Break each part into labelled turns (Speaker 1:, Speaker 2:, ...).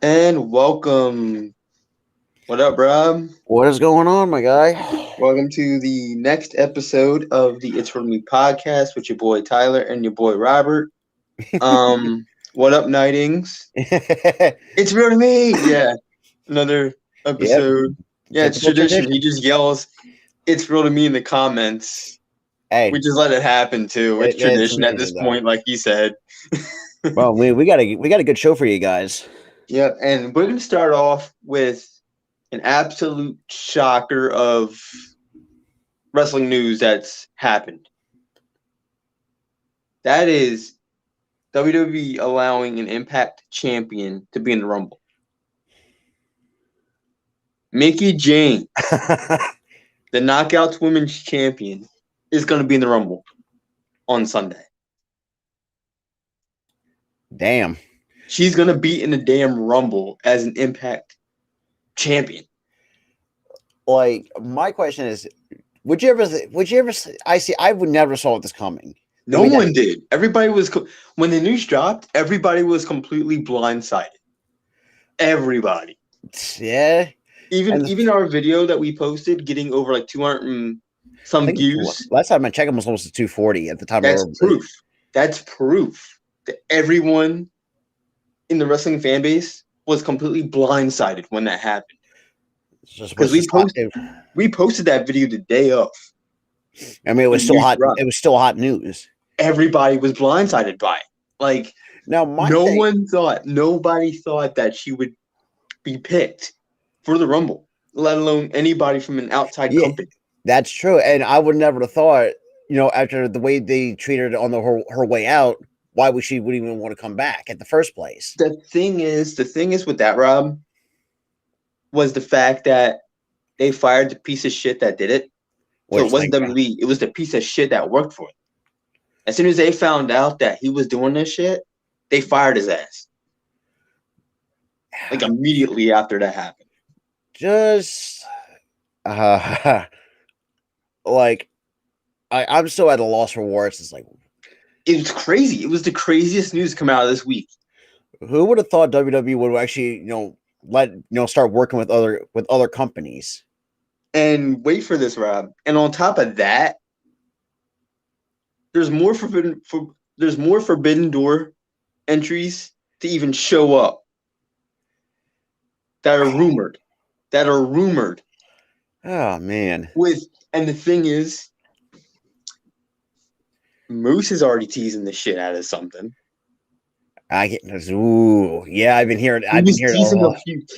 Speaker 1: And welcome. What up, Rob?
Speaker 2: What is going on, my guy?
Speaker 1: Welcome to the next episode of the It's For Me podcast with your boy Tyler and your boy Robert. What up, Nightings? It's real to me. Yeah, another
Speaker 2: Yep,
Speaker 1: episode. Yeah, it's
Speaker 2: typical
Speaker 1: tradition. He
Speaker 2: tradition.
Speaker 1: just yells, "It's real to me" in the comments. We
Speaker 2: Hey,
Speaker 1: just let it happen too. It's
Speaker 2: it's
Speaker 1: tradition at this
Speaker 2: amazing though.
Speaker 1: point, like he said.
Speaker 2: Well, we got a good show for you guys.
Speaker 1: Yep, and we're gonna start off with an absolute shocker of wrestling news that's happened. That is WWE allowing an Impact champion to be in the Rumble. Mickey James, the Knockouts Women's Champion, is going to be in the Rumble on Sunday.
Speaker 2: Damn.
Speaker 1: She's going to be in the damn Rumble as an Impact champion.
Speaker 2: Like, my question is, I would never saw this coming.
Speaker 1: No one did. Everybody was when the news dropped. Everybody was completely blindsided. Everybody.
Speaker 2: Yeah.
Speaker 1: Even our video that we posted, getting over like 200 and some views.
Speaker 2: Last time I checked, it was almost 240 at the time.
Speaker 1: That's proof. That's proof that everyone in the wrestling fan base was completely blindsided when that happened. Because we posted that video the day of.
Speaker 2: I mean, it was still hot. It was still hot news.
Speaker 1: Everybody was blindsided by it. Like,
Speaker 2: now,
Speaker 1: nobody thought that she would be picked for the Rumble, let alone anybody from an outside company.
Speaker 2: That's true. And I would never have thought, after the way they treated her on her way out, why would she even want to come back at the first place?
Speaker 1: The thing is with that, Rob, was the fact that they fired the piece of shit that did it. So it wasn't WWE. It was the piece of shit that worked for it. As soon as they found out that he was doing this shit, they fired his ass. Like immediately after that happened.
Speaker 2: Just like I'm still at a loss for words. It's like
Speaker 1: it was crazy. It was the craziest news come out of this week.
Speaker 2: Who would have thought WWE would actually, start working with other companies?
Speaker 1: And wait for this, Rob. And on top of that, there's more forbidden door entries to even show up that are rumored.
Speaker 2: Oh man.
Speaker 1: And the thing is, Moose is already teasing the shit out of something.
Speaker 2: I've been hearing.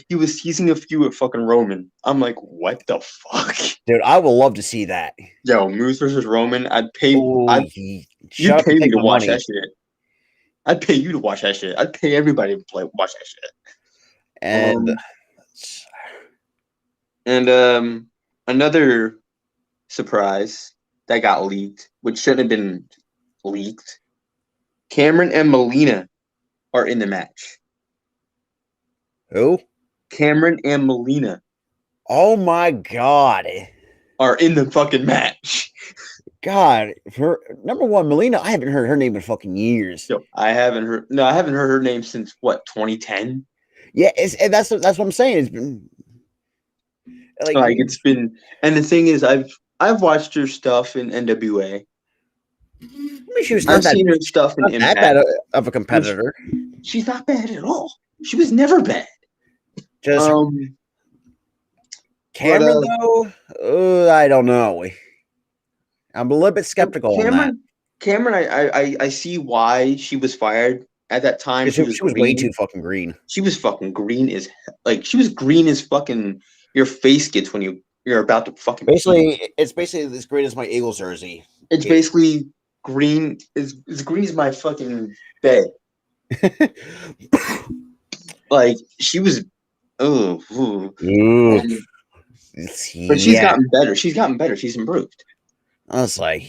Speaker 1: He was teasing a few with fucking Roman. I'm like, what the fuck,
Speaker 2: dude? I would love to see that.
Speaker 1: Yo, Moose versus Roman. You'd pay me to watch that shit. I'd pay you to watch that shit. I'd pay everybody to watch that shit. And another surprise that got leaked, which shouldn't have been leaked. Cameron and Melina are in the match.
Speaker 2: Who?
Speaker 1: Cameron and Melina.
Speaker 2: Oh my god.
Speaker 1: Are in the fucking match.
Speaker 2: God, number one, Melina, I haven't heard her name in fucking years.
Speaker 1: Yo, I haven't heard her name since what, 2010?
Speaker 2: Yeah, that's what I'm saying. It's been
Speaker 1: it's been, and the thing is, I've watched her stuff in NWA.
Speaker 2: I mean, she was not
Speaker 1: seen her stuff in Impact.
Speaker 2: That bad of a competitor.
Speaker 1: She's not bad at all. She was never bad.
Speaker 2: Just Cameron, though, I don't know. I'm a little bit skeptical on that.
Speaker 1: Cameron, I see why she was fired at that time.
Speaker 2: She was way too fucking green.
Speaker 1: She was fucking green as she was green as fucking your face gets when you're about to fucking.
Speaker 2: It's basically as green as my Eagles jersey.
Speaker 1: It's basically green as green as my fucking bed. She was. But she's gotten better. She's improved.
Speaker 2: I was like,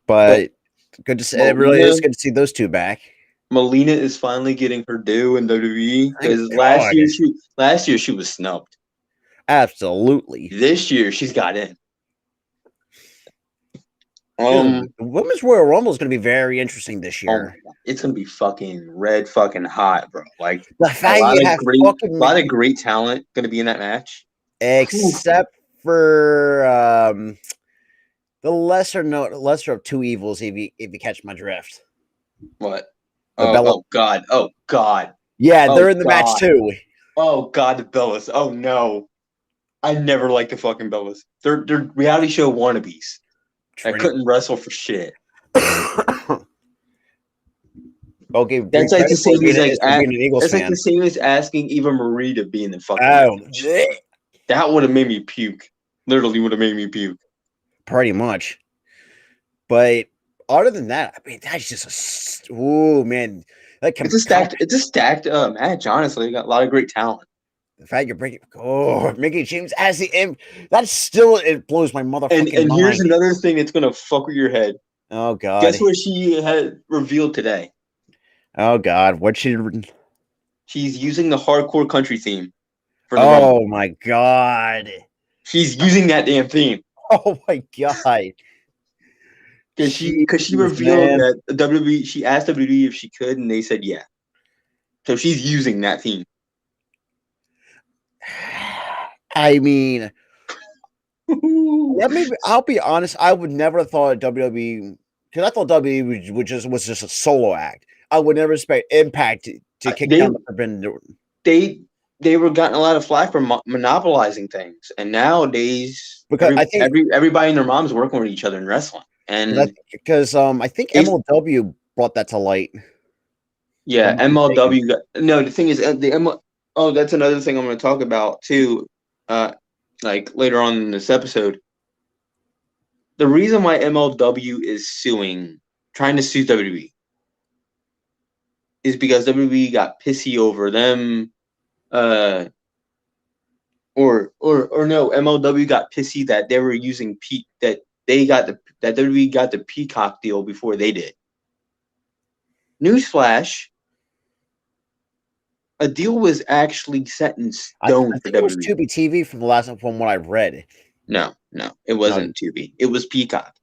Speaker 2: but good to see. It really is good to see those two back.
Speaker 1: Melina is finally getting her due in WWE because last year she was snubbed.
Speaker 2: Absolutely.
Speaker 1: This year she's got in.
Speaker 2: Dude, the Women's Royal Rumble is going to be very interesting this
Speaker 1: Oh my
Speaker 2: year.
Speaker 1: God, it's gonna be fucking red fucking hot, bro. Like
Speaker 2: The fact you have
Speaker 1: a
Speaker 2: fucking
Speaker 1: lot of great talent gonna be in that match.
Speaker 2: except for the lesser of two evils, if you catch my drift.
Speaker 1: What?
Speaker 2: The Bella.
Speaker 1: Oh God. Oh God.
Speaker 2: Yeah,
Speaker 1: Oh
Speaker 2: they're in the match
Speaker 1: God.
Speaker 2: too.
Speaker 1: Oh God, the Bellas. Oh no. I never liked the fucking Bellas. They're reality show wannabes. I couldn't wrestle for shit.
Speaker 2: Okay,
Speaker 1: That's like the same as
Speaker 2: for being an Eagles
Speaker 1: that's like
Speaker 2: fan.
Speaker 1: the same as asking Eva Marie to be in the fucking
Speaker 2: Oh,
Speaker 1: match. That would have made me puke. Literally would have made me puke.
Speaker 2: pretty much. But other than that, I mean, that's just ooh man. Like
Speaker 1: It's a stacked match. Honestly, got a lot of great talent.
Speaker 2: the fact you're breaking Mickey James as the imp, that's still it blows my motherfucking
Speaker 1: And here's
Speaker 2: mind.
Speaker 1: another thing that's gonna fuck with your head.
Speaker 2: Oh God.
Speaker 1: Guess what she had revealed today?
Speaker 2: Oh God, what she?
Speaker 1: She's using the hardcore country theme for the Rumble.
Speaker 2: Oh my God.
Speaker 1: She's using that damn theme.
Speaker 2: Oh my God.
Speaker 1: Because she revealed
Speaker 2: man.
Speaker 1: that WWE, she asked WWE if she could, and they said yeah. So she's using that theme.
Speaker 2: I mean, I'll be honest. I would never have thought WWE, because I thought WWE was just a solo act. I would never expect Impact to kick down the forbidden door.
Speaker 1: They were getting a lot of flack for monopolizing things, and nowadays,
Speaker 2: Because I think
Speaker 1: everybody and their mom's working with each other in wrestling, and
Speaker 2: because I think MLW brought that to light.
Speaker 1: Yeah, MLW. No, the thing is, Oh, that's another thing I'm going to talk about too. Like later on in this episode, the reason why MLW is trying to sue WWE, is because WWE got pissy over them. Or no, MLW got pissy that they were using that WWE got the Peacock deal before they did. Newsflash. A deal was actually set in stone
Speaker 2: I
Speaker 1: for
Speaker 2: think it was
Speaker 1: WWE.
Speaker 2: Tubi TV from what I've read.
Speaker 1: No, it wasn't Tubi. It was Peacock.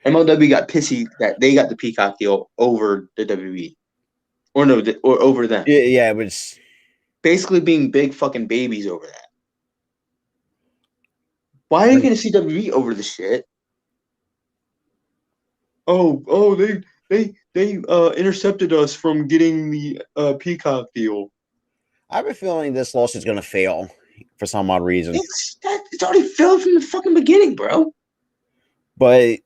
Speaker 1: MLW got pissy that they got the Peacock deal over the WWE, or over them.
Speaker 2: Yeah, it was
Speaker 1: basically being big fucking babies over that. Why are you gonna see WWE over the shit? Oh, they intercepted us from getting the Peacock deal.
Speaker 2: I have a feeling this lawsuit's going to fail for some odd reason.
Speaker 1: It's already failed from the fucking beginning, bro.
Speaker 2: But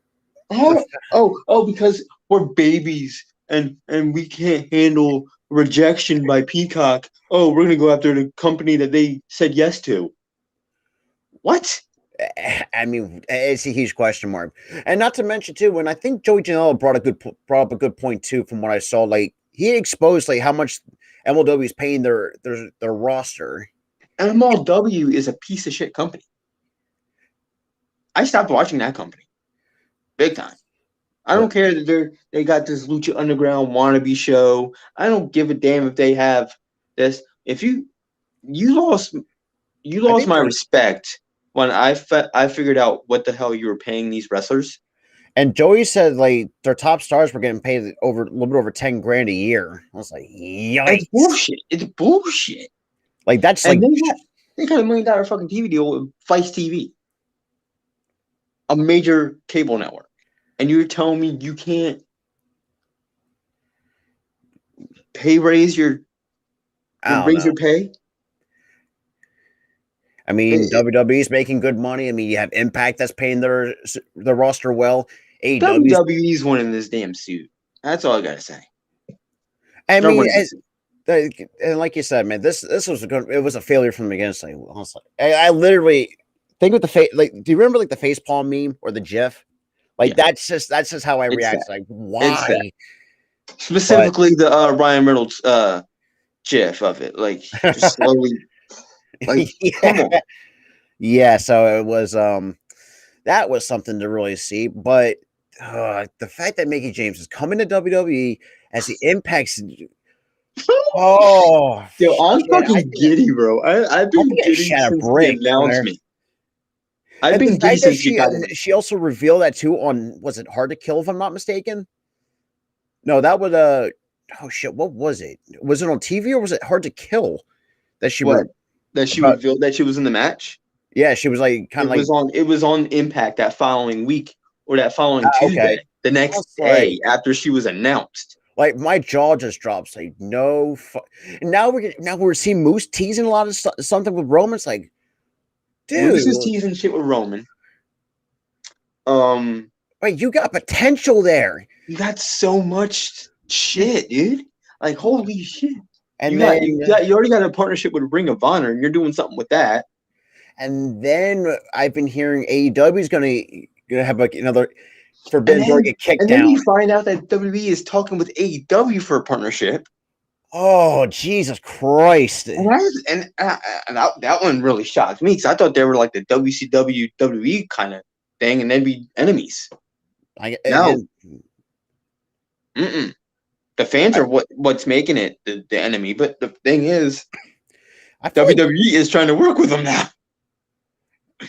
Speaker 1: because we're babies and we can't handle rejection by Peacock. Oh, we're gonna go after the company that they said yes to. What?
Speaker 2: I mean, it's a huge question mark, and not to mention too, when I think Joey Janela brought up a good point too, from what I saw, like he exposed like how much MLW is paying their roster.
Speaker 1: MLW is a piece of shit company. I stopped watching that company, big time. I don't care that they got this Lucha Underground wannabe show. I don't give a damn if they have this. If you lost my respect when I figured out what the hell you were paying these wrestlers.
Speaker 2: And Joey said like their top stars were getting paid a little bit over 10 grand a year. I was like, yikes!
Speaker 1: It's bullshit.
Speaker 2: Like that's
Speaker 1: and they got $1 million fucking TV deal with Vice TV, a major cable network, and you're telling me you can't raise your pay?
Speaker 2: I mean, WWE's making good money. I mean, you have Impact that's paying their roster well.
Speaker 1: WWE's winning this damn suit. That's all I gotta say.
Speaker 2: I mean, and like you said, man, this was it was a failure from the beginning. Honestly, I literally think with the face. Like, do you remember like the face palm meme or the GIF? Like that's just how I react. Like, why?
Speaker 1: Specifically, the Ryan Reynolds GIF of it, like just slowly. Like, come on.
Speaker 2: Yeah, so it was that was something to really see, but the fact that Mickey James is coming to WWE as the Impact's
Speaker 1: yo, I'm fucking giddy, bro. I've been giddy since the announcement. I've
Speaker 2: And the
Speaker 1: been giddy
Speaker 2: fact that
Speaker 1: since you got in.
Speaker 2: she also revealed that too on, was it Hard to Kill, if I'm not mistaken? No, that was oh shit, what was it? Was it on TV or was it Hard to Kill that she
Speaker 1: What? That she
Speaker 2: about?
Speaker 1: revealed that she was in the match?
Speaker 2: Yeah, she was like kind of like
Speaker 1: It was on Impact that following week or that following
Speaker 2: okay.
Speaker 1: Tuesday. The
Speaker 2: I was
Speaker 1: next day after she was announced.
Speaker 2: like my jaw just drops. Like no, and now we're seeing Moose teasing a lot of something with Roman. It's like,
Speaker 1: Moose is
Speaker 2: dude,
Speaker 1: teasing shit with Roman.
Speaker 2: wait, you got potential there.
Speaker 1: You got so much shit, dude. Like holy shit.
Speaker 2: And
Speaker 1: You already got a partnership with Ring of Honor, and you're doing something with that.
Speaker 2: and then I've been hearing AEW is gonna have like another Forbidden Door get kicked
Speaker 1: and
Speaker 2: down.
Speaker 1: then you find out that WWE is talking with AEW for a partnership.
Speaker 2: Oh Jesus Christ!
Speaker 1: And that one really shocked me because I thought they were like the WCW WWE kind of thing, and they'd be enemies. No, the fans are what's making it the enemy. But the thing is, WWE is trying to work with them now.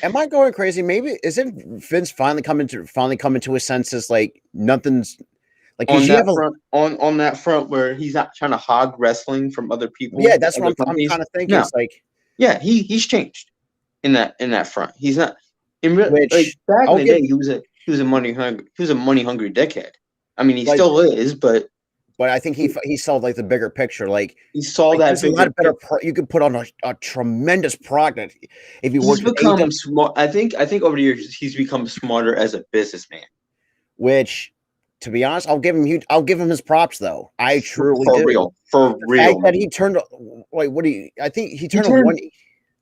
Speaker 2: Am I going crazy? Maybe is it Vince finally coming to his senses? Like nothing's like
Speaker 1: on that front, on that front where he's not trying to hog wrestling from other people.
Speaker 2: Yeah, that's what I'm kind of thinking.
Speaker 1: No.
Speaker 2: It's like,
Speaker 1: yeah, he's changed in that front. He's not in real,
Speaker 2: which
Speaker 1: like back in the day. He was a money hungry dickhead. I mean, he still is, but
Speaker 2: I think he saw like the bigger picture. Like
Speaker 1: he saw that
Speaker 2: a lot better. You could put on a tremendous product if you work.
Speaker 1: He's become smart. I think over the years he's become smarter as a businessman.
Speaker 2: Which, to be honest, I'll give him his props though. I truly do.
Speaker 1: For
Speaker 2: the
Speaker 1: real.
Speaker 2: Fact that he turned like what do you? I think he turned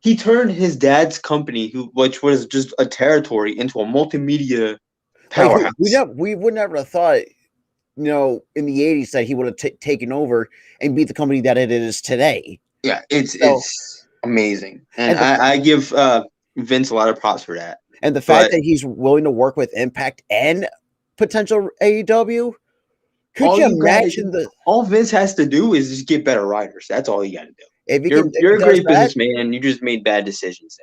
Speaker 1: He turned his dad's company, which was just a territory, into a multimedia powerhouse.
Speaker 2: We would never have thought, in the 80s that he would have taken over and be the company that it is today.
Speaker 1: Yeah, it's amazing. And I give Vince a lot of props for that.
Speaker 2: And the fact that he's willing to work with Impact and potential AEW, could you imagine
Speaker 1: all Vince has to do is just get better writers. That's all you got to do.
Speaker 2: If
Speaker 1: you're a great businessman, you just made bad decisions.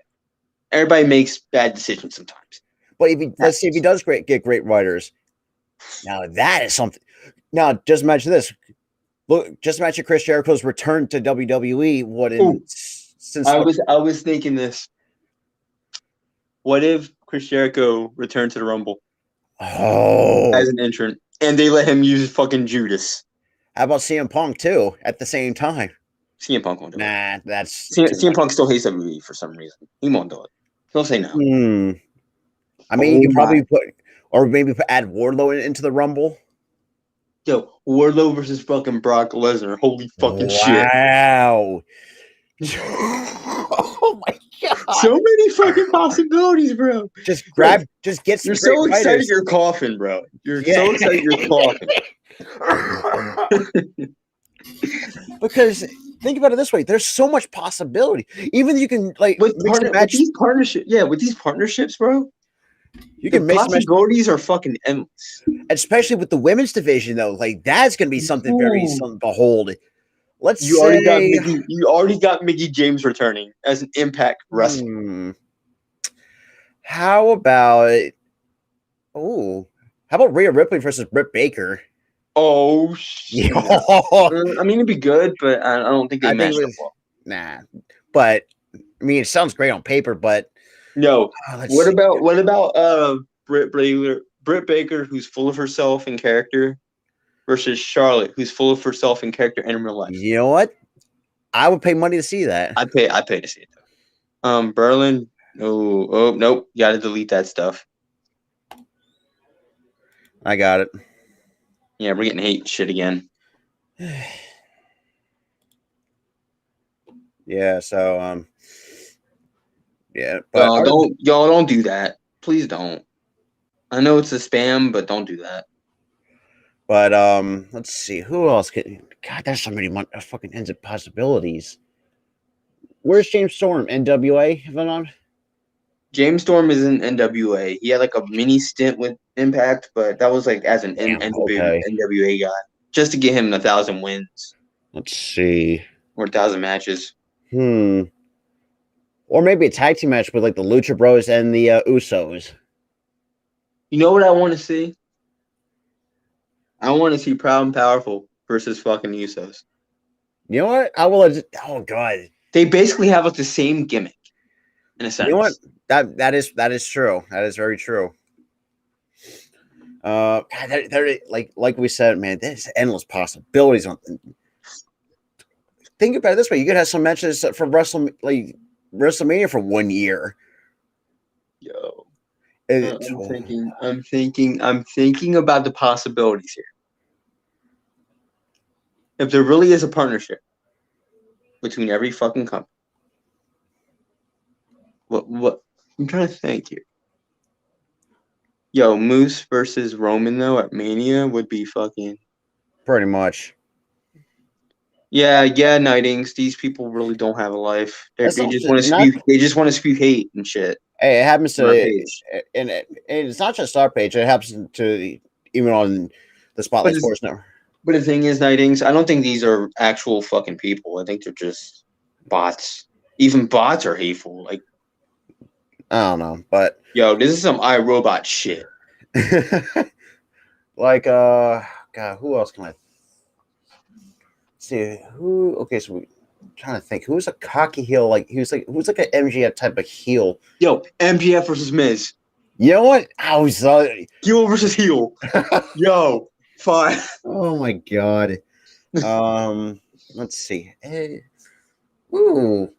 Speaker 1: Everybody makes bad decisions sometimes.
Speaker 2: But let's see if he does get great writers. Now that is something. Now just imagine this. Look, just imagine Chris Jericho's return to WWE.
Speaker 1: I was thinking this. What if Chris Jericho returned to the Rumble?
Speaker 2: Oh,
Speaker 1: as an entrant, and they let him use fucking Judas.
Speaker 2: How about CM Punk too at the same time?
Speaker 1: CM Punk won't do it.
Speaker 2: Nah, that's
Speaker 1: CM Punk still hates WWE for some reason. He won't do it. He'll say no.
Speaker 2: I mean, you can probably add Wardlow into the Rumble.
Speaker 1: Yo, Wardlow versus fucking Brock Lesnar. Holy fucking shit!
Speaker 2: Wow. Oh my god!
Speaker 1: So many fucking possibilities, bro.
Speaker 2: Just get.
Speaker 1: You're so excited you're coughing, bro. You're so excited you're coughing.
Speaker 2: Because think about it this way: there's so much possibility. Even you can
Speaker 1: with these partnerships, bro.
Speaker 2: You can
Speaker 1: possibilities are fucking endless.
Speaker 2: Especially with the women's division, though. Like that's gonna be something very something to behold.
Speaker 1: You already got Mickey James returning as an Impact wrestler.
Speaker 2: How about Rhea Ripley versus Britt Baker?
Speaker 1: Oh shit! I mean, it'd be good, but I don't think they matched up well.
Speaker 2: Nah, but I mean, it sounds great on paper, but
Speaker 1: no. What about Britt Baker, who's full of herself in character, versus Charlotte, who's full of herself in character and in real life?
Speaker 2: You know what? I would pay money to see that.
Speaker 1: I'd pay to see it though. Berlin. Oh nope. You gotta delete that stuff.
Speaker 2: I got it.
Speaker 1: Yeah, we're getting hate shit again.
Speaker 2: Yeah, so yeah,
Speaker 1: but don't do that. Please don't. I know it's a spam, but don't do that.
Speaker 2: But let's see who else could. God, there's so many fucking ends of possibilities. Where's James Storm? NWA? If I'm not.
Speaker 1: James Storm is in NWA. He had like a mini stint with Impact, but that was like as an NWA guy, just to get him 1,000 wins.
Speaker 2: Let's see.
Speaker 1: Or 1,000 matches.
Speaker 2: Or maybe a tag team match with like the Lucha Bros and the Usos.
Speaker 1: You know what I want to see? I want to see Proud and Powerful versus fucking Usos.
Speaker 2: You know what? I will. Oh god,
Speaker 1: they basically have like the same gimmick in a sense.
Speaker 2: You know what? That is true. That is very true. Like we said, man, there's endless possibilities. Think about it this way: you could have some matches for WrestleMania for 1 year.
Speaker 1: Yo, I'm thinking about the possibilities here. If there really is a partnership between every fucking company, what I'm trying to think here. Yo, Moose versus Roman though at Mania would be fucking
Speaker 2: pretty much.
Speaker 1: Yeah, Nightings. These people really don't have a life. They just want to spew. They just want to spew hate and shit.
Speaker 2: Hey, it happens to, and it's not just our page. It happens to even on the Spotlight Sports Network.
Speaker 1: But the thing is, Nightings, I don't think these are actual fucking people. I think they're just bots. Even bots are hateful. Like,
Speaker 2: I don't know, but
Speaker 1: yo, this is some iRobot shit.
Speaker 2: Like, God, who else can I see? Who? Okay, so I'm trying to think. Who's a cocky heel? Like, who's like an MJF type of heel?
Speaker 1: Yo, MJF versus Miz.
Speaker 2: You know what? I was
Speaker 1: heel versus heel. Yo, fine.
Speaker 2: Oh my god. Let's see. Ooh,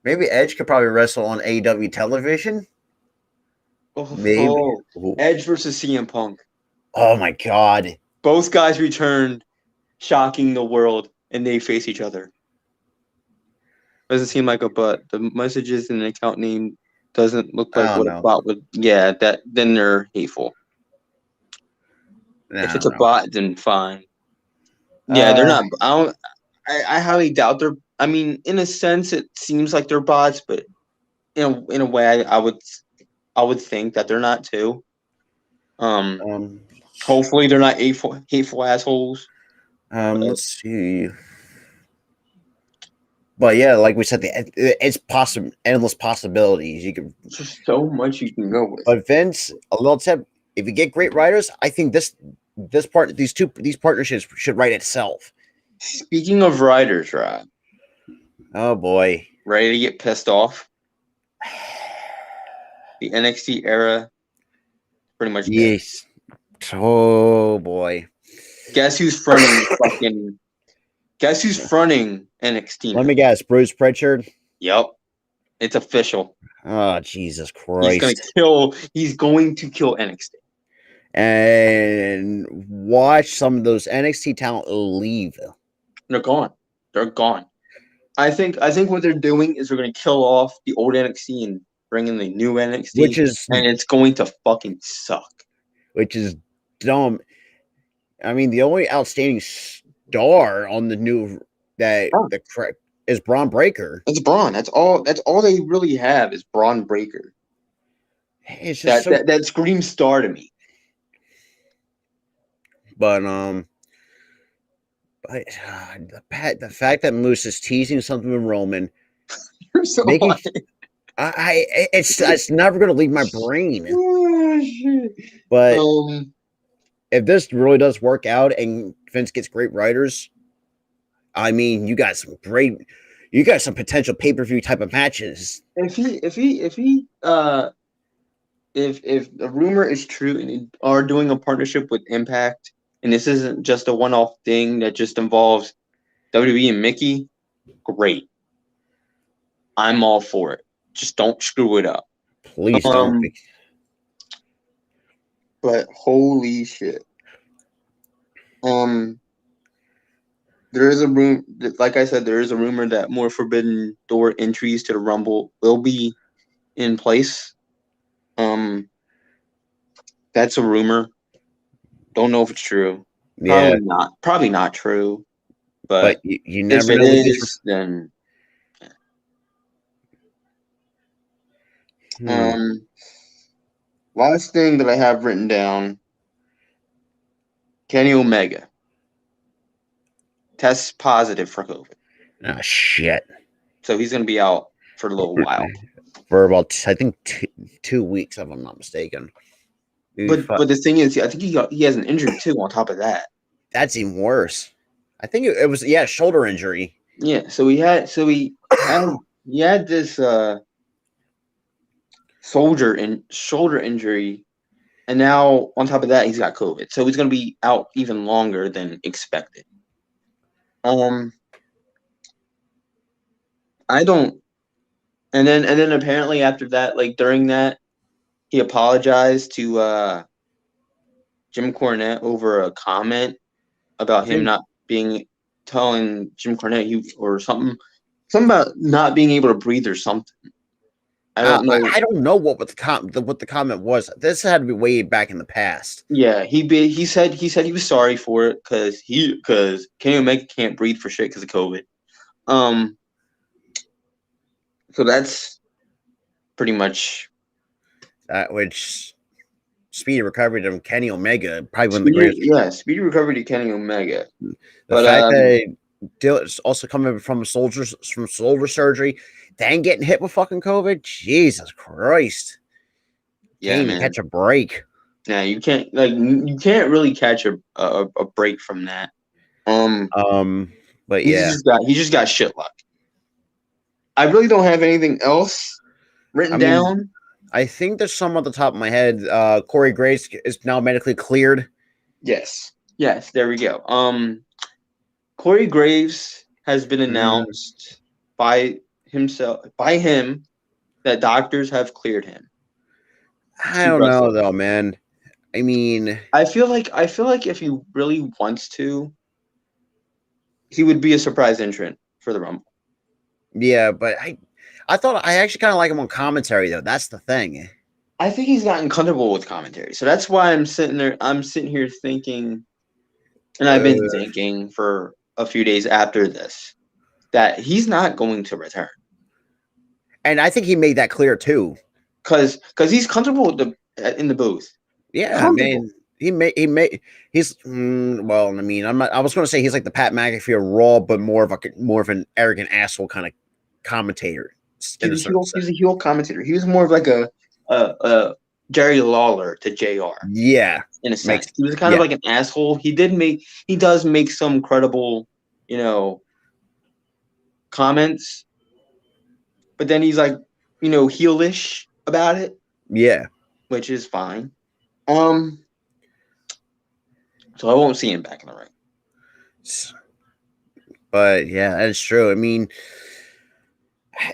Speaker 2: maybe Edge could probably wrestle on AEW television.
Speaker 1: Maybe Edge versus CM Punk.
Speaker 2: Oh my god.
Speaker 1: Both guys returned, shocking the world, and they face each other. Doesn't seem like a but. The messages in the account name doesn't look like what a bot would. Yeah, then they're hateful. If it's a bot, then fine. Yeah, they're not. I highly doubt they're. I mean, in a sense, it seems like they're bots, but in a way, I would think that they're not too. Hopefully, they're not hateful assholes.
Speaker 2: Let's see. But yeah, like we said, it's possible, endless possibilities. You can
Speaker 1: just so much you can go with.
Speaker 2: But Vince, a little tip: if you get great writers, I think these partnerships should write itself.
Speaker 1: Speaking of writers, Rob.
Speaker 2: Oh boy,
Speaker 1: ready to get pissed off? The NXT era, pretty much.
Speaker 2: Yes. Oh boy.
Speaker 1: Guess who's fronting fucking? Guess who's fronting NXT?
Speaker 2: Let me guess, Bruce Pritchard.
Speaker 1: Yep, it's official.
Speaker 2: Oh Jesus Christ!
Speaker 1: He's going to kill NXT.
Speaker 2: And watch some of those NXT talent leave.
Speaker 1: They're gone. They're gone. I think what they're doing is they're going to kill off the old NXT and bring in the new NXT, and it's going to fucking suck.
Speaker 2: Which is dumb. I mean, the only outstanding star on the new is Braun Breaker.
Speaker 1: It's Braun. That's all they really have is Braun Breaker.
Speaker 2: It's just
Speaker 1: that screams star to me.
Speaker 2: But the fact that Moose is teasing something with Roman,
Speaker 1: you're so
Speaker 2: it's never going to leave my brain.
Speaker 1: Oh, shit.
Speaker 2: But if this really does work out and Vince gets great writers, I mean, you got some potential pay-per-view type of matches.
Speaker 1: If the rumor is true and they are doing a partnership with Impact, and this isn't just a one-off thing that just involves WWE and Mickey, great. I'm all for it. Just don't screw it up.
Speaker 2: Please don't.
Speaker 1: But holy shit. There is a room, like I said, there is a rumor that more Forbidden Door entries to the Rumble will be in place. That's a rumor. Don't know if it's true.
Speaker 2: Yeah.
Speaker 1: Probably not true. But
Speaker 2: you never
Speaker 1: if
Speaker 2: know.
Speaker 1: It is, then. Last thing that I have written down. Kenny Omega tests positive for COVID.
Speaker 2: Oh shit!
Speaker 1: So he's going to be out for a little while.
Speaker 2: For about, I think, 2 weeks, if I'm not mistaken.
Speaker 1: But the thing is, I think he has an injury too. On top of that,
Speaker 2: that's even worse. I think it was shoulder injury.
Speaker 1: Yeah, so he had this shoulder injury, and now on top of that, he's got COVID. So he's going to be out even longer than expected. I don't, and then apparently after that, like during that, he apologized to Jim Cornette over a comment about him not telling Jim Cornette or something about not being able to breathe or something. I don't know.
Speaker 2: I don't know what the comment was. This had to be way back in the past.
Speaker 1: Yeah, he said he was sorry for it because Kenny Omega can't breathe for shit because of COVID. So that's pretty much
Speaker 2: which speedy recovery to Kenny Omega, probably one of the greatest.
Speaker 1: Yeah, speedy recovery to Kenny Omega.
Speaker 2: The fact that it's also coming from shoulder surgery, then getting hit with fucking COVID, Jesus Christ! Can't even catch a break.
Speaker 1: Yeah, you can't really catch a break from that.
Speaker 2: But yeah,
Speaker 1: he just got shit luck. I really don't have anything else written down.
Speaker 2: I think there's some on the top of my head. Corey Graves is now medically cleared.
Speaker 1: Yes, there we go. Corey Graves has been announced by him that doctors have cleared him.
Speaker 2: I don't know though, man. I mean,
Speaker 1: I feel like if he really wants to, he would be a surprise entrant for the Rumble.
Speaker 2: Yeah, but I thought I actually kind of like him on commentary though. That's the thing.
Speaker 1: I think he's gotten comfortable with commentary, so that's why I'm sitting here thinking, and I've been thinking for a few days after this that he's not going to return.
Speaker 2: And I think he made that clear too,
Speaker 1: because he's comfortable in the booth.
Speaker 2: Yeah, man. He's well. I mean, I was going to say he's like the Pat McAfee of Raw, but more of an arrogant asshole kind of commentator.
Speaker 1: He's a heel commentator. He was more of like a Jerry Lawler to JR.
Speaker 2: Yeah,
Speaker 1: in a sense, he was kind of like an asshole. He does make some credible, comments, but then he's like, heelish about it.
Speaker 2: Yeah,
Speaker 1: which is fine. So I won't see him back in the ring.
Speaker 2: But yeah, that's true. I mean,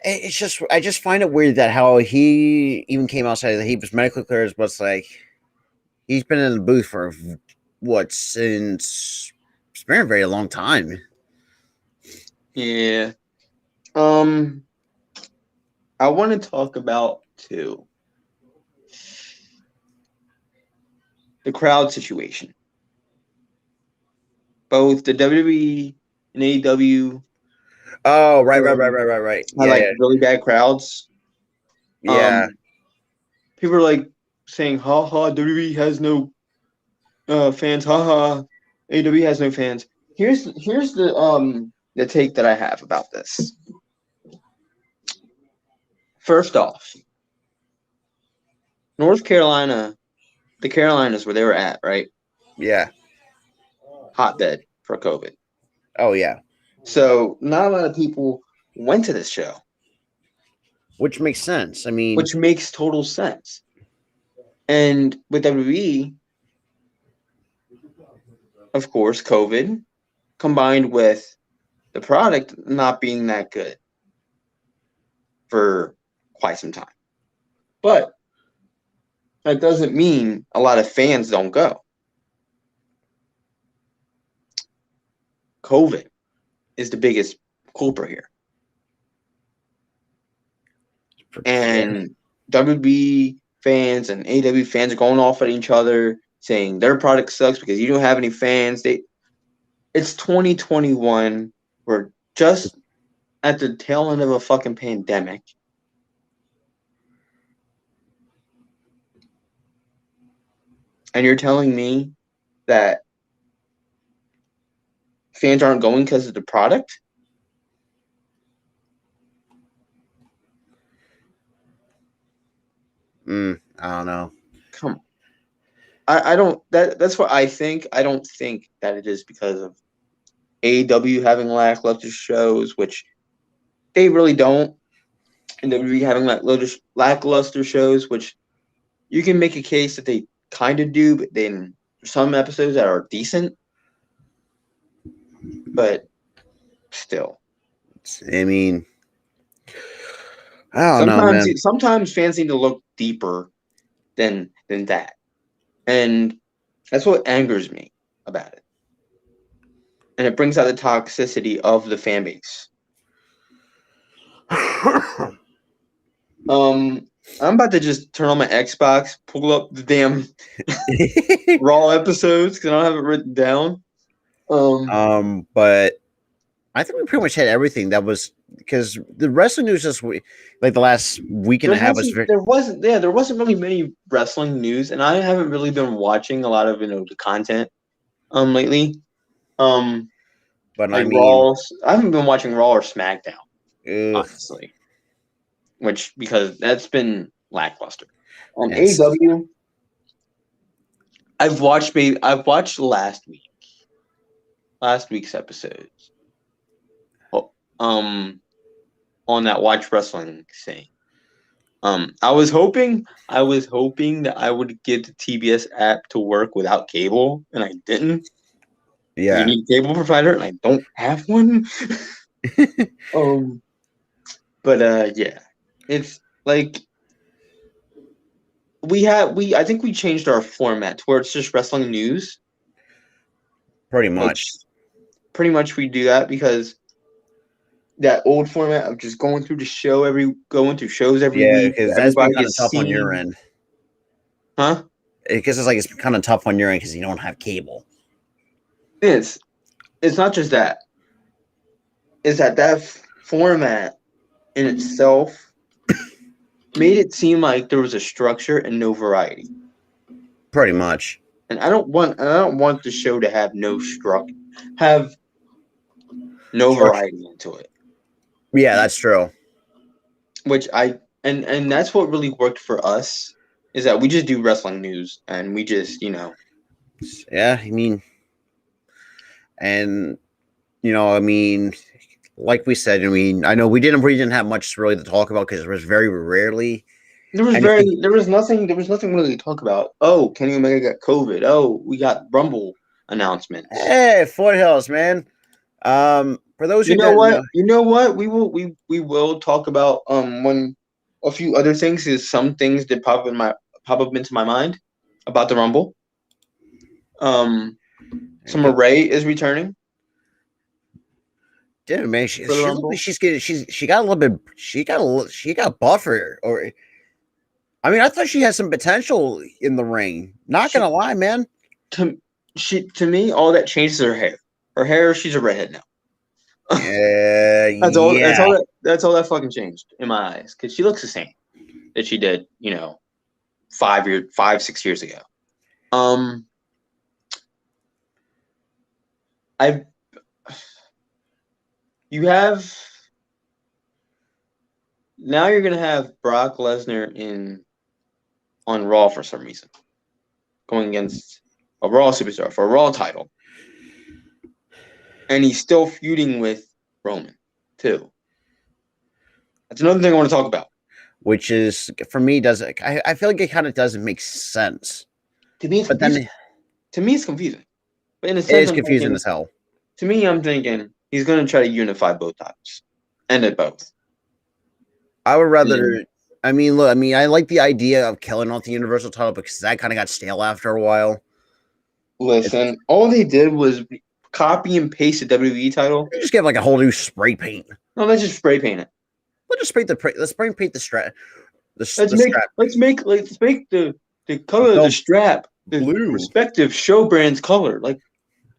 Speaker 2: I just find it weird that how he even came outside that he was medically cleared, but it's like he's been in the booth for since it's been a very long time.
Speaker 1: Yeah. I want to talk about too the crowd situation. Both the WWE and AEW.
Speaker 2: Oh, right.
Speaker 1: Yeah, really bad crowds.
Speaker 2: Yeah.
Speaker 1: People are like saying, "Ha ha, WWE has no fans. Ha ha, AEW has no fans." Here's the take that I have about this. First off, North Carolina, the Carolinas where they were at, right?
Speaker 2: Yeah.
Speaker 1: Hotbed for COVID.
Speaker 2: Oh, yeah.
Speaker 1: So not a lot of people went to this show.
Speaker 2: Which makes sense. I mean...
Speaker 1: Which makes total sense. And with WWE, of course, COVID, combined with the product not being that good for quite some time. But that doesn't mean a lot of fans don't go. COVID is the biggest culprit here. And WB fans and AW fans are going off at each other saying their product sucks because you don't have any fans. It's 2021. We're just at the tail end of a fucking pandemic. And you're telling me that fans aren't going because of the product?
Speaker 2: I don't know.
Speaker 1: Come on. I don't. That's what I think. I don't think that it is because of AEW having lackluster shows, which they really don't, and WWE having lackluster shows, which you can make a case that they kind of do, but then some episodes that are decent, but still.
Speaker 2: I mean, I don't know, man.
Speaker 1: Sometimes fans need to look deeper than that, and that's what angers me about it, and it brings out the toxicity of the fan base. I'm about to just turn on my Xbox, pull up the damn Raw episodes because I don't have it written down.
Speaker 2: But I think we pretty much had everything that was because the wrestling news this week, like the last week and a half,
Speaker 1: there wasn't really many wrestling news, and I haven't really been watching a lot of the content lately.
Speaker 2: But
Speaker 1: like
Speaker 2: I mean,
Speaker 1: I haven't been watching Raw or SmackDown, honestly, because that's been lackluster. On AEW, I've watched last week's episodes. On that Watch Wrestling thing. I was hoping that I would get the TBS app to work without cable, and I didn't.
Speaker 2: Yeah,
Speaker 1: you need a cable provider, and I don't have one. But yeah, it's like I think we changed our format to where it's just wrestling news.
Speaker 2: Pretty much.
Speaker 1: Pretty much, we do that because that old format of just going through shows every week.
Speaker 2: Because that's been kind of tough on your end,
Speaker 1: huh?
Speaker 2: Because it's kind of tough on your end because you don't have cable.
Speaker 1: It's not just that. It's that format in itself made it seem like there was a structure and no variety.
Speaker 2: Pretty much.
Speaker 1: And I don't want the show to have no variety into it.
Speaker 2: Yeah, that's true.
Speaker 1: Which and that's what really worked for us is that we just do wrestling news and we just,
Speaker 2: Yeah, I mean, and I mean, like we said, I mean, I know we didn't have much really to talk about because it was very rarely.
Speaker 1: There was nothing really to talk about. Oh, Kenny Omega got COVID. Oh, we got Rumble announcements.
Speaker 2: Hey, Foothills, man. For those who
Speaker 1: know what, we will talk about when a few other things is some things that pop up into my mind about the Rumble. Summer Rae is returning.
Speaker 2: Dude, man, she got a little bit. She got buffer. Or, I mean, I thought she had some potential in the ring. Not gonna lie, man.
Speaker 1: To me, all that changes her hair. Her hair, she's a redhead now. That's all that fucking changed in my eyes because she looks the same that she did, 6 years ago. Now you're gonna have Brock Lesnar on Raw for some reason, going against a Raw superstar for a Raw title, and he's still feuding with Roman too. That's another thing I want to talk about.
Speaker 2: Which is for me I feel like it kind of doesn't make sense.
Speaker 1: To me, it's confusing. But in a sense,
Speaker 2: it is confusing as hell.
Speaker 1: To me, I'm thinking he's going to try to unify both titles. End it both.
Speaker 2: I would rather. I mean, look. I mean, I like the idea of killing off the Universal title because that kind of got stale after a while.
Speaker 1: Listen, all they did was copy and paste the WWE title.
Speaker 2: They just get like a whole new spray paint.
Speaker 1: No, let's just spray paint it.
Speaker 2: Let's spray paint the strap.
Speaker 1: Let's make the color of the strap the
Speaker 2: blue.
Speaker 1: Respective show brand's color. Like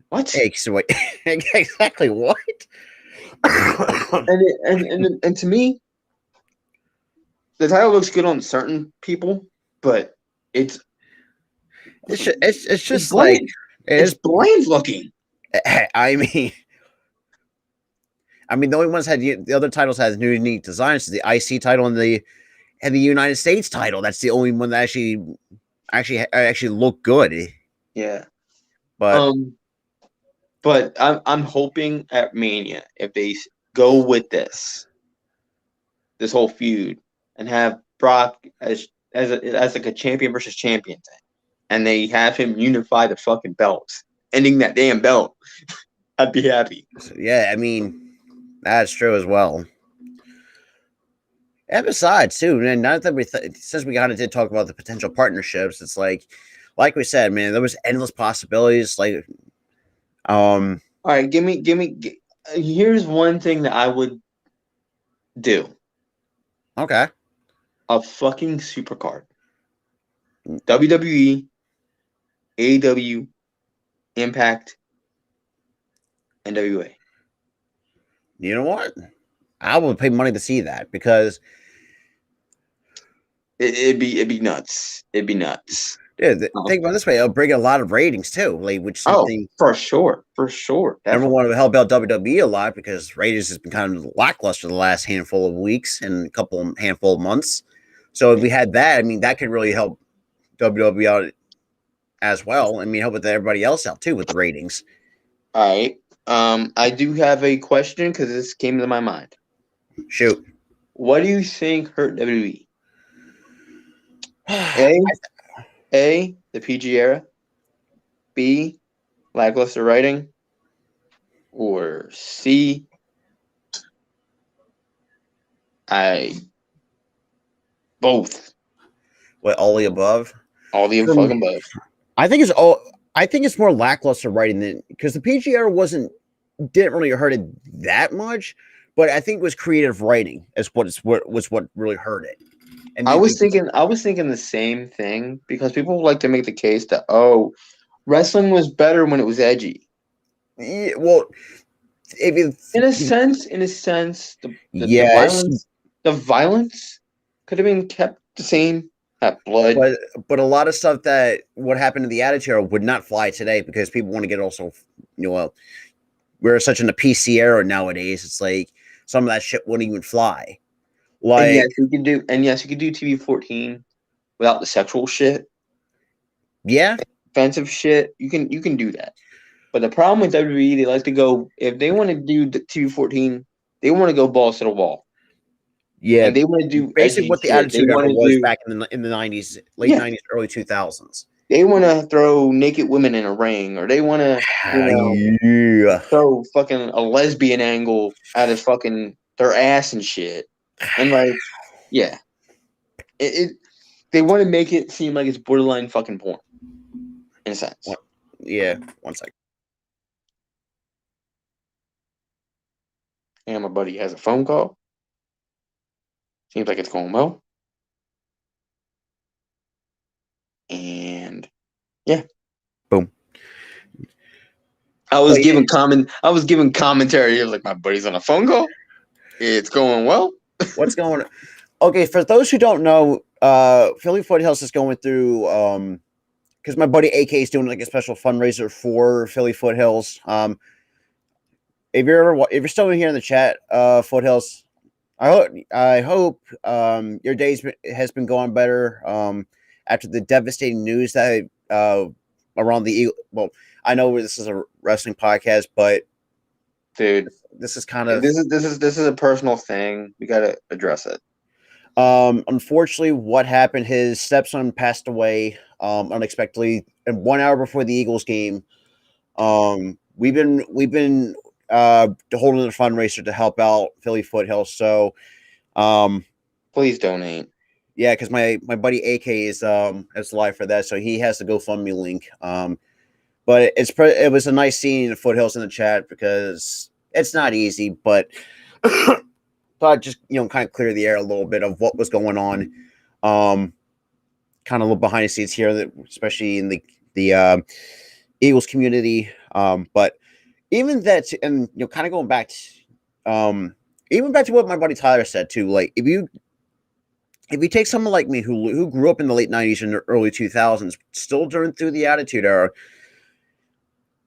Speaker 1: what?
Speaker 2: Exactly what?
Speaker 1: and to me, the title looks good on certain people, but it's
Speaker 2: just
Speaker 1: bland. It's bland looking.
Speaker 2: I mean, the only ones the other titles had new unique designs. The IC title and the had the United States title. That's the only one that actually looked good.
Speaker 1: Yeah.
Speaker 2: But
Speaker 1: I'm hoping at Mania, if they go with this whole feud and have Brock as like a champion versus champion thing, and they have him unify the fucking belts, ending that damn belt, I'd be happy.
Speaker 2: Yeah, I mean, that's true as well. And besides, too, man, now that since we kind of did talk about the potential partnerships, it's like we said, man, there was endless possibilities.
Speaker 1: All right, give me. Here's one thing that I would do.
Speaker 2: Okay.
Speaker 1: A fucking supercard. WWE, AEW, Impact, NWA.
Speaker 2: You know what? I would pay money to see that because
Speaker 1: it'd be nuts. It'd be nuts.
Speaker 2: Yeah, think about it this way, it'll bring a lot of ratings too. Which something
Speaker 1: for sure.
Speaker 2: Everyone would help out WWE a lot because ratings has been kind of lackluster the last handful of weeks and handful of months. So if we had that, I mean, that could really help WWE out as well. I mean, help with everybody else out too with the ratings.
Speaker 1: All right. I do have a question because this came to my mind.
Speaker 2: Shoot.
Speaker 1: What do you think hurt WWE? A, the PG era. B, lackluster writing. Or C, both.
Speaker 2: What, all the above?
Speaker 1: All the fucking above.
Speaker 2: I think it's more lackluster writing than because the PG era didn't really hurt it that much, but I think it was creative writing was what really hurt it.
Speaker 1: And I was thinking the same thing because people like to make the case that wrestling was better when it was edgy.
Speaker 2: Yeah, well,
Speaker 1: in a sense, the violence could have been kept the same. That blood,
Speaker 2: but a lot of stuff that what happened in the Attitude Era would not fly today because people want to get also, we're such in a PC era nowadays. It's like some of that shit wouldn't even fly. Like,
Speaker 1: and yes, you could do TV 14 without the sexual shit.
Speaker 2: Yeah,
Speaker 1: offensive shit. You can do that. But the problem with WWE, they like to go if they want to do TV 14, they want to go balls to the wall.
Speaker 2: Yeah,
Speaker 1: and they want to do
Speaker 2: basically what the Attitude Era was back in the 90s, late 90s, early 2000s.
Speaker 1: They want to throw naked women in a ring, or they want to, throw fucking a lesbian angle out of fucking their ass and shit. And they want to make it seem like it's borderline fucking porn, in a sense.
Speaker 2: Yeah, one second.
Speaker 1: And my buddy has a phone call. Seems like it's going well. And yeah.
Speaker 2: Boom.
Speaker 1: I was giving commentary. Like, my buddy's on a phone call. It's going well.
Speaker 2: What's going on? Okay, for those who don't know, Philly Foothills is going through because my buddy AK is doing like a special fundraiser for Philly Foothills. If you're still here in the chat, Foothills, I hope your days has been going better after the devastating news that around the Eagle. Well, I know this is a wrestling podcast, but
Speaker 1: dude,
Speaker 2: this is kind of
Speaker 1: this is a personal thing. We got to address it.
Speaker 2: Unfortunately, what happened? His stepson passed away unexpectedly, and 1 hour before the Eagles game. We've been holding a fundraiser to help out Philly Foothills. So,
Speaker 1: please donate.
Speaker 2: Yeah, because my buddy AK is live for that, so he has the GoFundMe link. But it was a nice seeing the Foothills in the chat because it's not easy, but thought just kind of clear the air a little bit of what was going on. Kind of look behind the scenes here, especially in the Eagles community. But even that, and kind of going back to, even back to what my buddy Tyler said too. Like if you take someone like me who grew up in the late 90s and the early 2000s, still through the Attitude Era,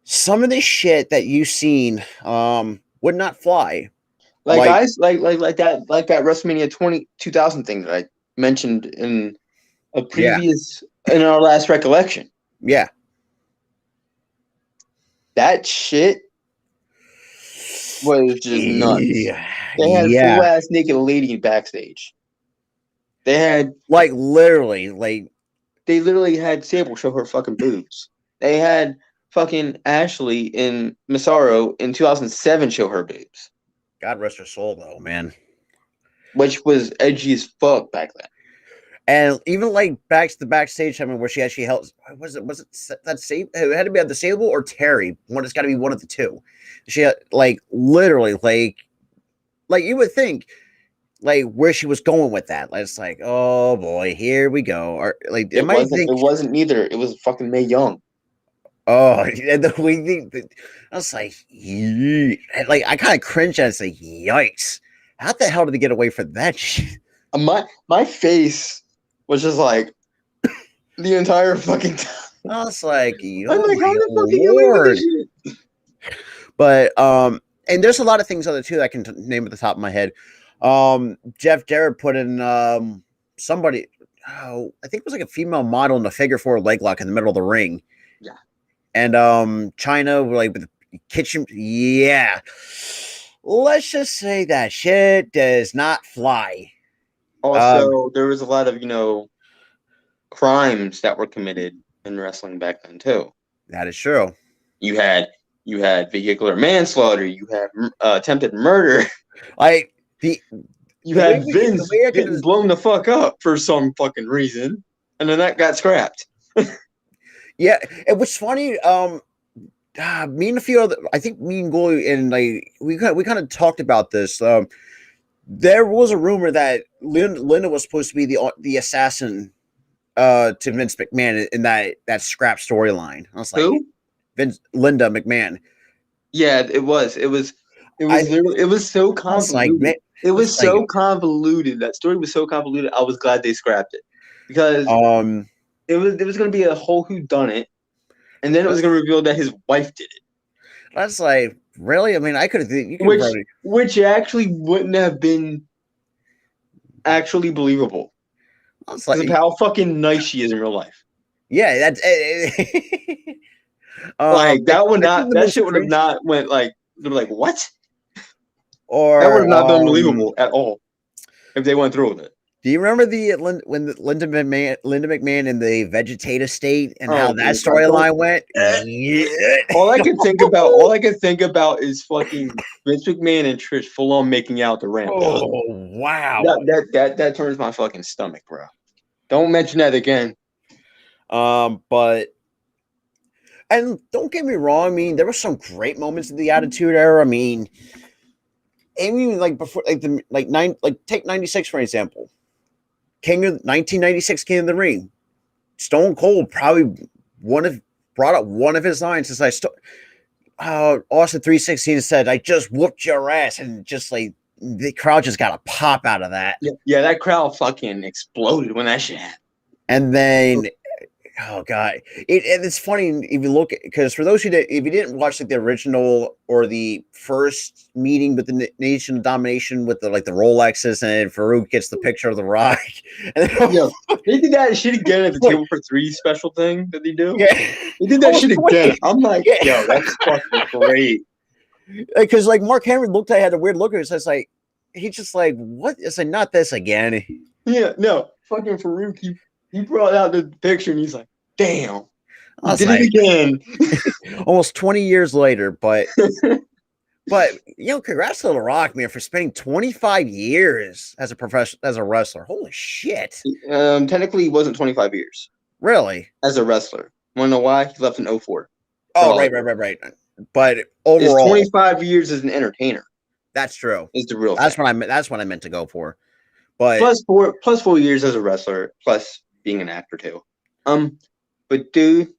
Speaker 2: some of this shit that you've seen would not fly.
Speaker 1: Like guys, like that WrestleMania 2000 thing that mentioned in in our last recollection.
Speaker 2: Yeah.
Speaker 1: That shit was just nuts. They had full ass naked lady backstage. They had they literally had Sable show her fucking boobs. They had fucking Ashley in Massaro in 2007 show her boobs.
Speaker 2: God rest her soul, though, man.
Speaker 1: Which was edgy as fuck back then.
Speaker 2: And even like back to the backstage, I mean, where she actually held, was it that Sable? It had to be either Sable or Terry. It's got to be one of the two. She had, like, literally, like you would think, like, where she was going with that. Like, it's like, oh boy, here we go. Or like,
Speaker 1: it wasn't neither. It was fucking Mae Young.
Speaker 2: Oh, and I was like, like I kind of cringe and say, yikes! How the hell did they get away from that shit?
Speaker 1: My face was just like the entire fucking time.
Speaker 2: I was like,
Speaker 1: I'm like, how the fuck get away with this
Speaker 2: shit? But and there's a lot of things other too that I can name at the top of my head. Jeff Jarrett put in somebody. Oh, I think it was like a female model in a figure 4 leg lock in the middle of the ring.
Speaker 1: Yeah.
Speaker 2: And China, like with the kitchen, yeah. Let's just say that shit does not fly.
Speaker 1: Also, there was a lot of, crimes that were committed in wrestling back then too.
Speaker 2: That is true.
Speaker 1: You had vehicular manslaughter. You had attempted murder. You had Vince getting blown the fuck up for some fucking reason, and then that got scrapped.
Speaker 2: Yeah, and what's funny, me and a few other, I think me and Goy and like we kind of talked about this. There was a rumor that Linda was supposed to be the assassin to Vince McMahon in that scrap storyline. I was like,
Speaker 1: who?
Speaker 2: Linda McMahon.
Speaker 1: Yeah, it was. It was so convoluted. It was so convoluted. That story was so convoluted. I was glad they scrapped it because it was going to be a whole whodunit, and then it was going to reveal that his wife did it.
Speaker 2: That's like, really? I mean, I could have.
Speaker 1: Which actually wouldn't have been actually believable. Because of how fucking nice she is in real life.
Speaker 2: Yeah, that's
Speaker 1: like that shit would have not went like they're like what?
Speaker 2: Or
Speaker 1: that would have not been believable at all if they went through with it.
Speaker 2: Do you remember when Linda McMahon in the vegetative state and how that storyline went?
Speaker 1: Yeah. All I can think about is fucking Vince McMahon and Trish full on making out the ramp.
Speaker 2: Oh wow,
Speaker 1: that turns my fucking stomach, bro. Don't mention that again.
Speaker 2: But and don't get me wrong. I mean, there were some great moments in the Attitude Era. I mean, like before, take '96 for example. 1996 King of the Ring. Stone Cold probably brought up one of his lines as Austin 316 said, "I just whooped your ass," and just like the crowd just got a pop out of that.
Speaker 1: Yeah, that crowd fucking exploded when that shit happened.
Speaker 2: And then, oh god, it's funny if you look, because for those if you didn't watch like the original or the first meeting with the Nation of Domination with the Rolexes and Farouk gets the picture of the Rock, and
Speaker 1: then, they did that shit again at the Table for Three special thing that they do. Yeah, they did that shit again. I'm like, yo, that's fucking great.
Speaker 2: Because like Mark Henry had a weird look at it. So it's like he's just like, what? It's like, not this again.
Speaker 1: Yeah, no, fucking Farouk. He brought out the picture and he's like, damn, I did it again.
Speaker 2: Almost 20 years later, but congrats to The Rock, man, for spending 25 years as a wrestler. Holy shit.
Speaker 1: Technically, he wasn't 25 years.
Speaker 2: Really?
Speaker 1: As a wrestler. Want to know why? He left in 04.
Speaker 2: Oh, right. But overall,
Speaker 1: it's 25 years as an entertainer.
Speaker 2: That's true.
Speaker 1: Is the real
Speaker 2: That's
Speaker 1: thing.
Speaker 2: That's what I meant to go for. But
Speaker 1: plus 4 years as a wrestler, plus being an actor too. But dude,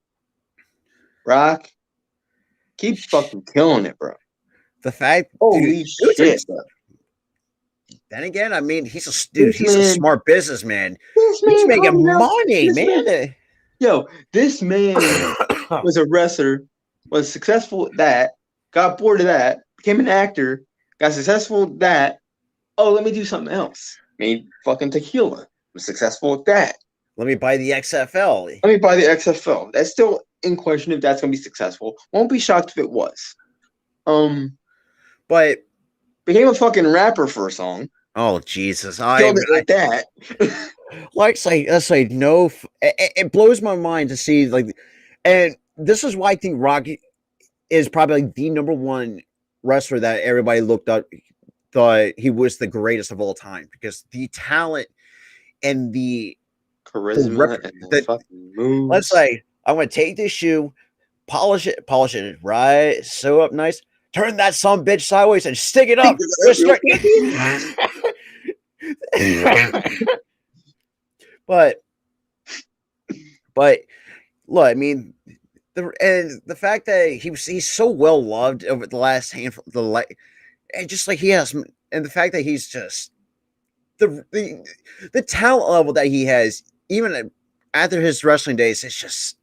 Speaker 1: Rock keeps fucking killing it, bro.
Speaker 2: The fact,
Speaker 1: holy shit.
Speaker 2: Then again, I mean, he's a smart businessman. He's making money, man.
Speaker 1: Yo, this man was a wrestler, was successful at that, got bored of that, became an actor, got successful at that. Oh, let me do something else. Made fucking tequila. successful at that.
Speaker 2: Let me buy the XFL.
Speaker 1: Let me buy the XFL. That's still in question if that's going to be successful. Won't be shocked if it was.
Speaker 2: But
Speaker 1: became a fucking rapper for a song.
Speaker 2: Oh Jesus!
Speaker 1: Killed it with that.
Speaker 2: Let's say no. It blows my mind to see and this is why I think Rocky is probably the number one wrestler that everybody looked up, thought he was the greatest of all time, because the talent and the
Speaker 1: charisma and the fucking moves.
Speaker 2: Let's say I'm going to take this shoe, polish it right, sew up nice, turn that son bitch sideways and stick it up. but look, I mean, the fact that he's so well loved over the last handful, and just like he has, and the fact that he's just the talent level that he has, even after his wrestling days, it's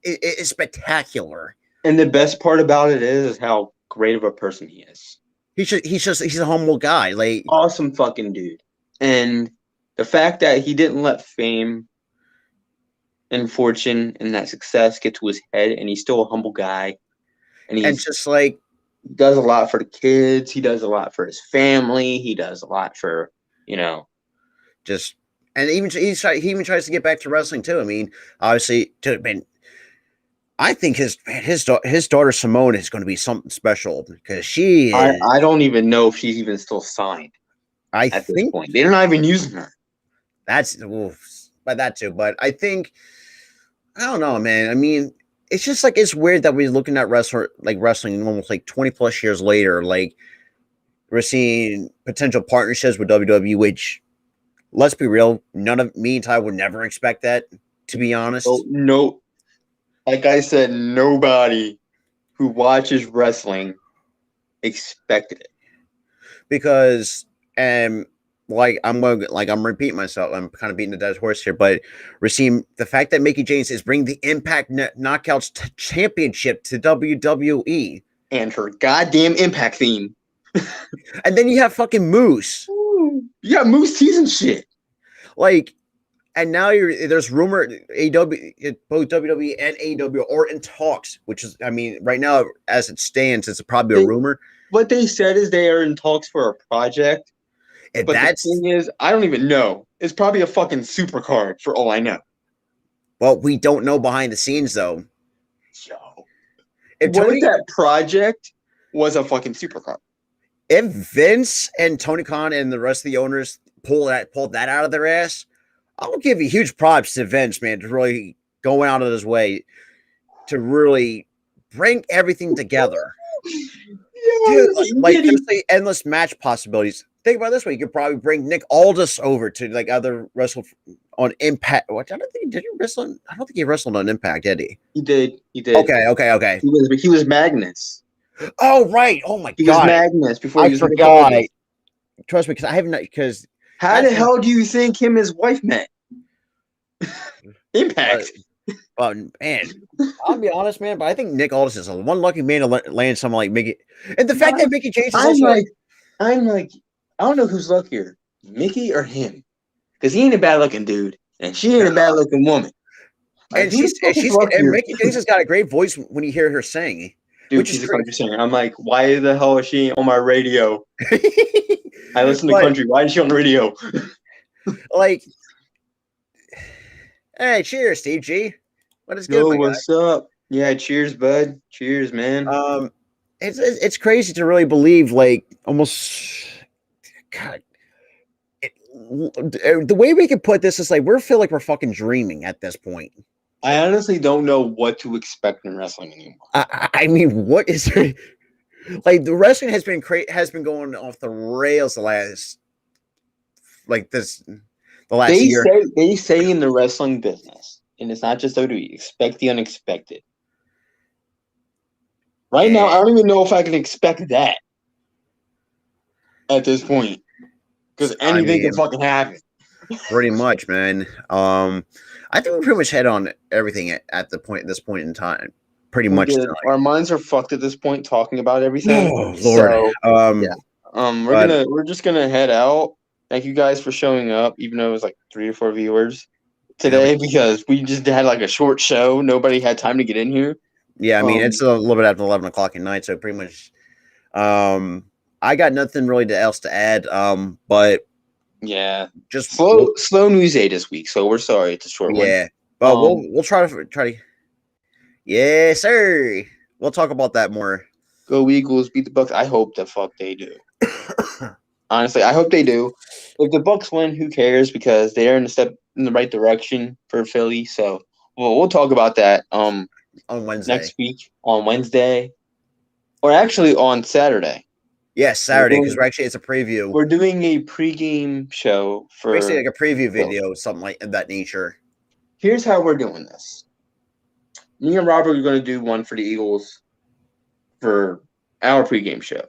Speaker 2: spectacular.
Speaker 1: And the best part about it is how great of a person he is.
Speaker 2: He's a humble guy, like
Speaker 1: awesome fucking dude. And the fact that he didn't let fame and fortune and that success get to his head, and he's still a humble guy, and
Speaker 2: just like
Speaker 1: does a lot for the kids, he does a lot for his family, he does a lot for,
Speaker 2: just, and he even tries to get back to wrestling too. I mean, obviously, I think his daughter Simone is going to be something special, because she.
Speaker 1: I don't even know if she's even still signed. At this point, they're not even using her.
Speaker 2: By that too, but I think, I don't know, man. I mean, it's just like, it's weird that we're looking at wrestling almost like 20 plus years later. Like, we're seeing potential partnerships with WWE, which, let's be real, none of me and Ty would never expect that, to be honest.
Speaker 1: No. Like I said, nobody who watches wrestling expected it.
Speaker 2: Because, I'm repeating myself. I'm kind of beating the dead horse here, but we're seeing the fact that Mickie James is bringing the Impact Knockouts Championship to WWE,
Speaker 1: and her goddamn Impact theme.
Speaker 2: And then you have fucking Moose.
Speaker 1: Ooh, you got Moose teasing shit.
Speaker 2: Like, and now there's rumor AEW, both WWE and AEW are in talks, which is, I mean, right now as it stands, it's probably a rumor.
Speaker 1: What they said is they are in talks for a project. But the thing is, I don't even know. It's probably a fucking super card for all I know.
Speaker 2: Well, we don't know behind the scenes, though.
Speaker 1: Yo. If that project was a fucking super card?
Speaker 2: If Vince and Tony Khan and the rest of the owners pulled that out of their ass, I'll give you huge props to Vince, man, to really go out of his way to really bring everything together. Dude, like there's the endless match possibilities. Think about it this way: you could probably bring Nick Aldis over to other wrestle on Impact. Which I don't think did he wrestle. I don't think he wrestled on Impact, did he?
Speaker 1: He did.
Speaker 2: Okay.
Speaker 1: He was Magnus.
Speaker 2: Oh right! Oh my god!
Speaker 1: He was Magnus before.
Speaker 2: I forgot. Trust me, because I haven't. Because
Speaker 1: how the hell do you think him and his wife met? Impact.
Speaker 2: But man, I'll be honest, man. But I think Nick Aldis is one lucky man to land someone like Mickie. And the fact that Mickie James is
Speaker 1: I'm like, I don't know who's luckier, Mickie or him, because he ain't a bad looking dude, and she ain't a bad looking woman.
Speaker 2: Like, and Mickie James has got a great voice when you hear her sing.
Speaker 1: Dude, she's a country singer. I'm like, why the hell is she on my radio? I listen to country. Why is she on the radio?
Speaker 2: Like, hey, cheers, Steve G. What is good?
Speaker 1: What's up? Yeah, cheers, bud. Cheers, man.
Speaker 2: It's crazy to really believe, like, almost, God, the way we can put this is like we feel like we're fucking dreaming at this point.
Speaker 1: I honestly don't know what to expect in wrestling anymore.
Speaker 2: I mean, what is there? Like, the wrestling has been going off the rails the last year.
Speaker 1: They say in the wrestling business, and it's not just WWE, expect the unexpected. Right now, I don't even know if I can expect that at this point, because anything can fucking happen.
Speaker 2: Pretty much, man. I think we pretty much hit on everything at this point in time. Pretty much.
Speaker 1: Our minds are fucked at this point talking about everything.
Speaker 2: Oh Lord.
Speaker 1: So, we're just gonna head out Thank you guys for showing up, even though it was like 3 or 4 viewers today because we just had like a short show. Nobody had time to get in here.
Speaker 2: Yeah, I mean, it's a little bit after 11 o'clock at night, so pretty much I got nothing really else to add. But
Speaker 1: yeah, just slow news day this week, so we're sorry it's a short one.
Speaker 2: Yeah, but we'll try to. Yeah, sir. We'll talk about that more.
Speaker 1: Go Eagles, beat the Bucks. I hope the fuck they do. Honestly, I hope they do. If the Bucks win, who cares? Because they're in the step in the right direction for Philly. So, we'll talk about that
Speaker 2: on Wednesday
Speaker 1: next week on Wednesday, or actually on Saturday.
Speaker 2: Yes, Saturday because it's a preview.
Speaker 1: We're doing a pregame show for
Speaker 2: basically like a preview video, something like that nature.
Speaker 1: Here's how we're doing this. Me and Robert are going to do one for the Eagles for our pregame show.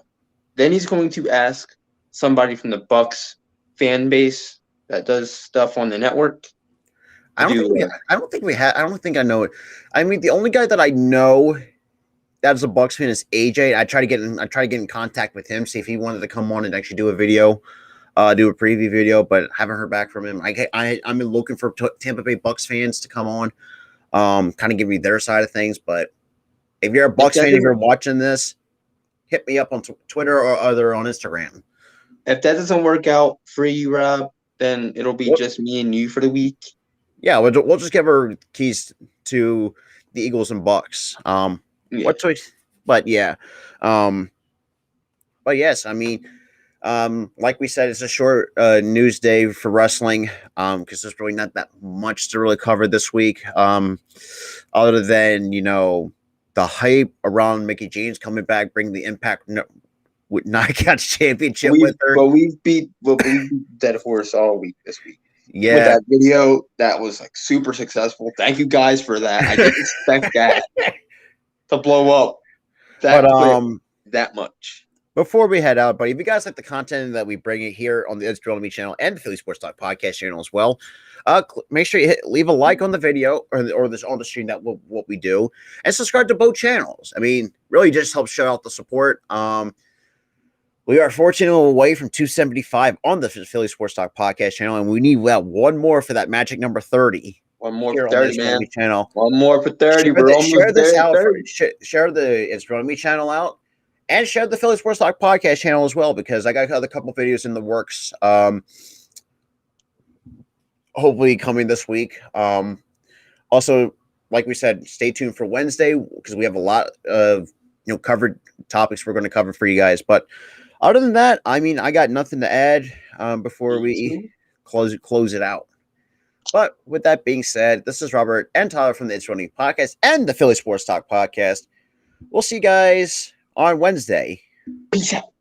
Speaker 1: Then he's going to ask somebody from the Bucks fan base that does stuff on the network.
Speaker 2: I don't think I know it. I mean, the only guy that I know that's a Bucks fan is AJ. I try to get in contact with him, see if he wanted to come on and actually do a video, do a preview video, but haven't heard back from him. I'm looking for Tampa Bay Bucks fans to come on, kind of give me their side of things. But if you're a Bucks fan, if you're watching this, hit me up on Twitter or other on Instagram.
Speaker 1: If that doesn't work out for you, Rob, then it'll be just me and you for the week.
Speaker 2: Yeah, we'll just give our keys to the Eagles and Bucks.
Speaker 1: Yeah.
Speaker 2: But yes, I mean, like we said, it's a short news day for wrestling because there's really not that much to really cover this week, other than the hype around Mickie James coming back, bringing the Impact Knockouts Championship with her.
Speaker 1: But we beat Dead Horse all week this week.
Speaker 2: Yeah,
Speaker 1: with that video, that was like super successful. Thank you guys for that. I didn't expect that to blow up that much.
Speaker 2: Before we head out, buddy, if you guys like the content that we bring it here on the It's Drill Me channel and the Philly Sports Talk podcast channel as well, make sure you leave a like on the video or this on the stream that what we do, and subscribe to both channels. I mean, really just helps show out the support. We are 14 away from 275 on the Philly Sports Talk podcast channel, and we need one more for that magic number 30.
Speaker 1: One more for 30, man.
Speaker 2: Channel.
Speaker 1: One more for 30.
Speaker 2: Share this out. Share the It's Growing Me channel out, and share the Philly Sports Talk podcast channel as well, because I got another couple videos in the works. Hopefully coming this week. Also, like we said, stay tuned for Wednesday because we have a lot of covered topics we're going to cover for you guys. But other than that, I mean, I got nothing to add before we close it out. But with that being said, this is Robert and Tyler from the It's Running Podcast and the Philly Sports Talk Podcast. We'll see you guys on Wednesday.
Speaker 1: Peace out.